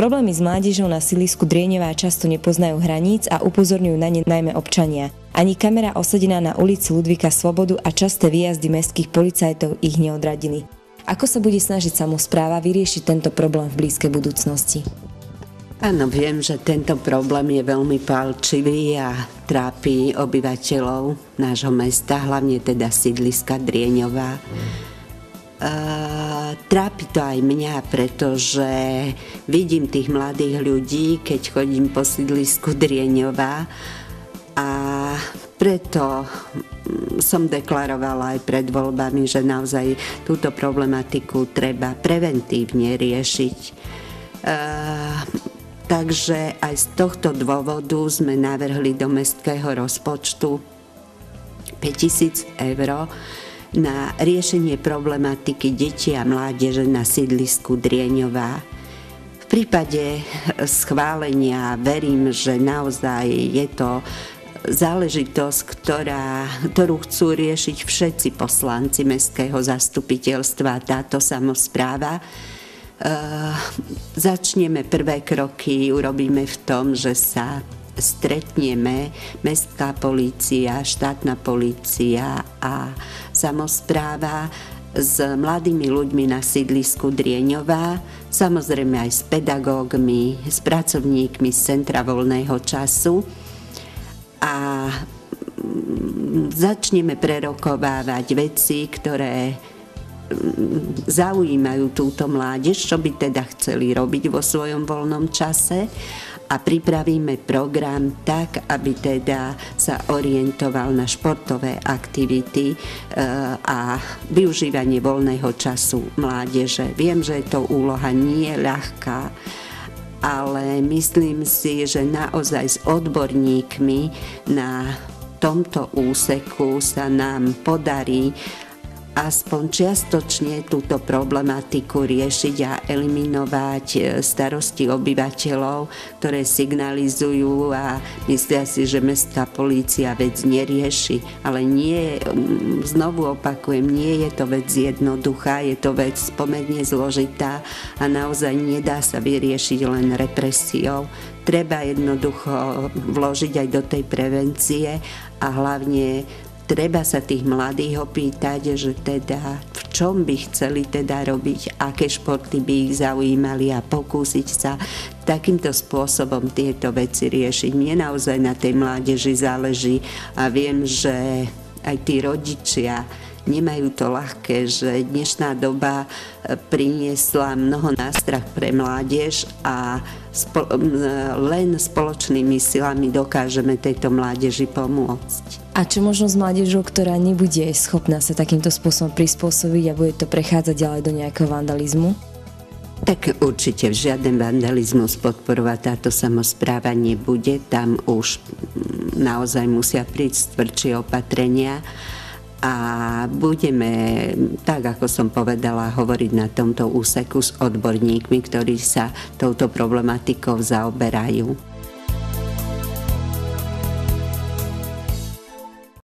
Problémy s mládežou na sídlisku Drieňová často nepoznajú hraníc a upozorňujú na ne najmä občania. Ani kamera osadená na ulici Ludvíka Slobodu a časté výjazdy mestských policajtov ich neodradili. Ako sa bude snažiť samospráva vyriešiť tento problém v blízkej budúcnosti? Áno, viem, že tento problém je veľmi pálčivý a trápi obyvateľov nášho mesta, hlavne teda sídliska Drieňová. Trápi to aj mňa, pretože vidím tých mladých ľudí, keď chodím po sídlisku Drieňová, a preto som deklarovala aj pred voľbami, že naozaj túto problematiku treba preventívne riešiť. Takže aj z tohto dôvodu sme navrhli do mestského rozpočtu 5 000 eur na riešenie problematiky detí a mládeže na sídlisku Drieňová. V prípade schválenia verím, že naozaj je to záležitosť, ktorú chcú riešiť všetci poslanci mestského zastupiteľstva, táto samospráva. Začneme prvé kroky, urobíme v tom, že sa stretneme mestská polícia, štátna polícia a samospráva s mladými ľuďmi na sídlisku Drieňová, samozrejme aj s pedagógmi, s pracovníkmi z Centra voľného času, a začneme prerokovávať veci, ktoré zaujímajú túto mládež, čo by teda chceli robiť vo svojom voľnom čase, a pripravíme program tak, aby teda sa orientoval na športové aktivity a využívanie voľného času mládeže. Viem, že to úloha nie je ľahká, ale myslím si, že naozaj s odborníkmi na tomto úseku sa nám podarí aspoň čiastočne túto problematiku riešiť a eliminovať starosti obyvateľov, ktoré signalizujú a myslia si, že mestská polícia vec nerieši. Ale nie, znovu opakujem, nie je to vec jednoduchá, je to vec pomerne zložitá a naozaj nedá sa vyriešiť len represiou. Treba jednoducho vložiť aj do tej prevencie a hlavne treba sa tých mladých opýtať, že teda v čom by chceli teda robiť, aké športy by ich zaujímali a pokúsiť sa takýmto spôsobom tieto veci riešiť. Mne naozaj na tej mládeži záleží a viem, že aj tí rodičia nemajú to ľahké, že dnešná doba priniesla mnoho nástrah pre mládež a len spoločnými silami dokážeme tejto mládeži pomôcť. A čo možno s mládežou, ktorá nebude schopná sa takýmto spôsobom prispôsobiť a bude to prechádzať ďalej do nejakého vandalizmu? Tak určite žiaden vandalizmus podporovať táto samospráva nebude. Tam už naozaj musia prísť tvrdšie opatrenia. A budeme, tak ako som povedala, hovoriť na tomto úseku s odborníkmi, ktorí sa touto problematikou zaoberajú.